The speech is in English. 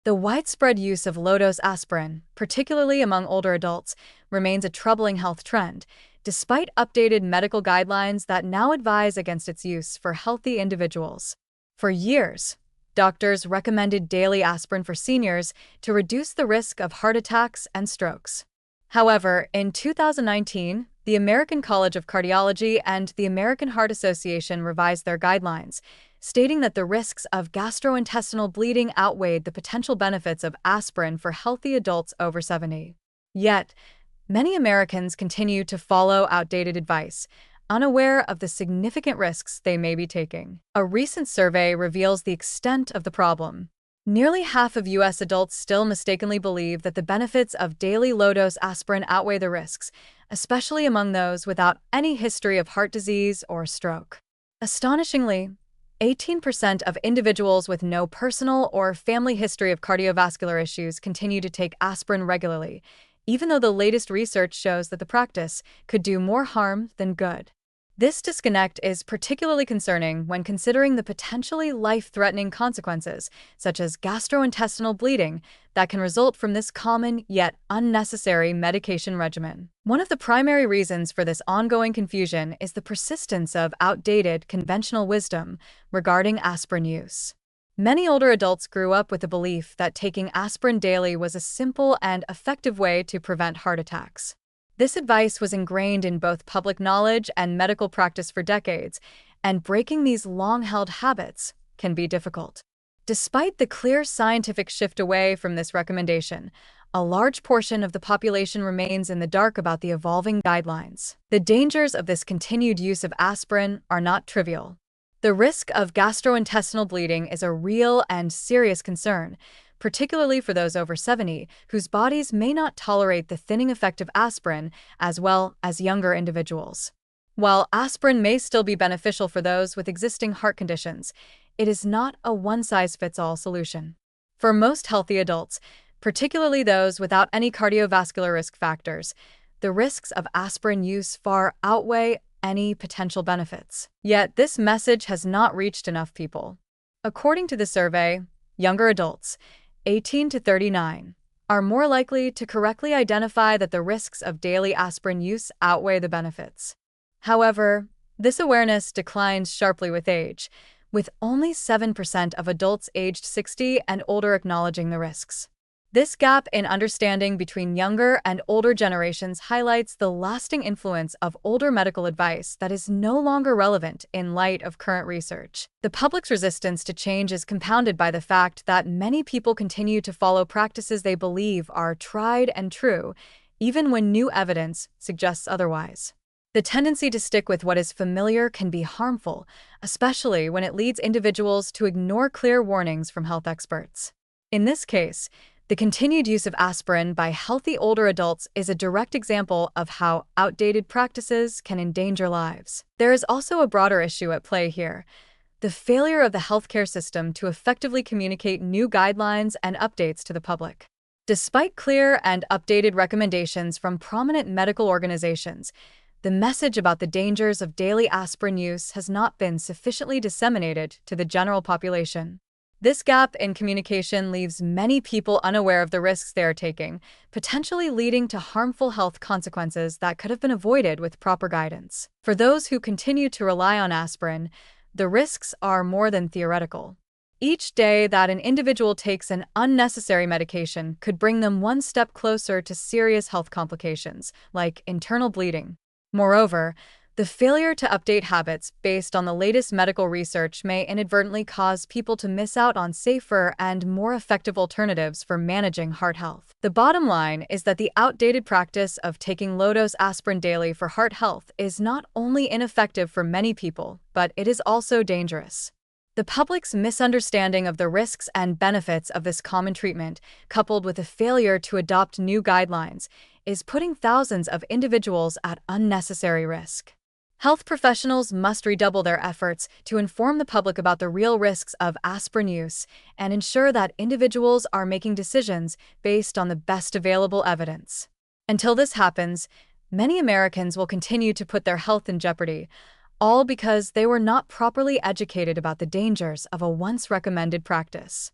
The widespread use of low-dose aspirin, particularly among older adults, remains a troubling health trend, despite updated medical guidelines that now advise against its use for healthy individuals. For years, doctors recommended daily aspirin for seniors to reduce the risk of heart attacks and strokes. However, in 2019, the American College of Cardiology and the American Heart Association revised their guidelines, stating that the risks of gastrointestinal bleeding outweighed the potential benefits of aspirin for healthy adults over 70. Yet, many Americans continue to follow outdated advice, unaware of the significant risks they may be taking. A recent survey reveals the extent of the problem. Nearly half of U.S. adults still mistakenly believe that the benefits of daily low-dose aspirin outweigh the risks, especially among those without any history of heart disease or stroke. Astonishingly, 18% of individuals with no personal or family history of cardiovascular issues continue to take aspirin regularly, even though the latest research shows that the practice could do more harm than good. This disconnect is particularly concerning when considering the potentially life-threatening consequences, such as gastrointestinal bleeding, that can result from this common yet unnecessary medication regimen. One of the primary reasons for this ongoing confusion is the persistence of outdated conventional wisdom regarding aspirin use. Many older adults grew up with the belief that taking aspirin daily was a simple and effective way to prevent heart attacks. This advice was ingrained in both public knowledge and medical practice for decades, and breaking these long-held habits can be difficult. Despite the clear scientific shift away from this recommendation, a large portion of the population remains in the dark about the evolving guidelines. The dangers of this continued use of aspirin are not trivial. The risk of gastrointestinal bleeding is a real and serious concern, particularly for those over 70 whose bodies may not tolerate the thinning effect of aspirin, as well as younger individuals. While aspirin may still be beneficial for those with existing heart conditions, it is not a one-size-fits-all solution. For most healthy adults, particularly those without any cardiovascular risk factors, the risks of aspirin use far outweigh any potential benefits. Yet this message has not reached enough people. According to the survey, younger adults, 18 to 39, are more likely to correctly identify that the risks of daily aspirin use outweigh the benefits. However, this awareness declines sharply with age, with only 7% of adults aged 60 and older acknowledging the risks. This gap in understanding between younger and older generations highlights the lasting influence of older medical advice that is no longer relevant in light of current research. The public's resistance to change is compounded by the fact that many people continue to follow practices they believe are tried and true, even when new evidence suggests otherwise. The tendency to stick with what is familiar can be harmful, especially when it leads individuals to ignore clear warnings from health experts. In this case, the continued use of aspirin by healthy older adults is a direct example of how outdated practices can endanger lives. There is also a broader issue at play here: the failure of the healthcare system to effectively communicate new guidelines and updates to the public. Despite clear and updated recommendations from prominent medical organizations, the message about the dangers of daily aspirin use has not been sufficiently disseminated to the general population. This gap in communication leaves many people unaware of the risks they are taking, potentially leading to harmful health consequences that could have been avoided with proper guidance. For those who continue to rely on aspirin, the risks are more than theoretical. Each day that an individual takes an unnecessary medication could bring them one step closer to serious health complications, like internal bleeding. Moreover, the failure to update habits based on the latest medical research may inadvertently cause people to miss out on safer and more effective alternatives for managing heart health. The bottom line is that the outdated practice of taking low-dose aspirin daily for heart health is not only ineffective for many people, but it is also dangerous. The public's misunderstanding of the risks and benefits of this common treatment, coupled with a failure to adopt new guidelines, is putting thousands of individuals at unnecessary risk. Health professionals must redouble their efforts to inform the public about the real risks of aspirin use and ensure that individuals are making decisions based on the best available evidence. Until this happens, many Americans will continue to put their health in jeopardy, all because they were not properly educated about the dangers of a once recommended practice.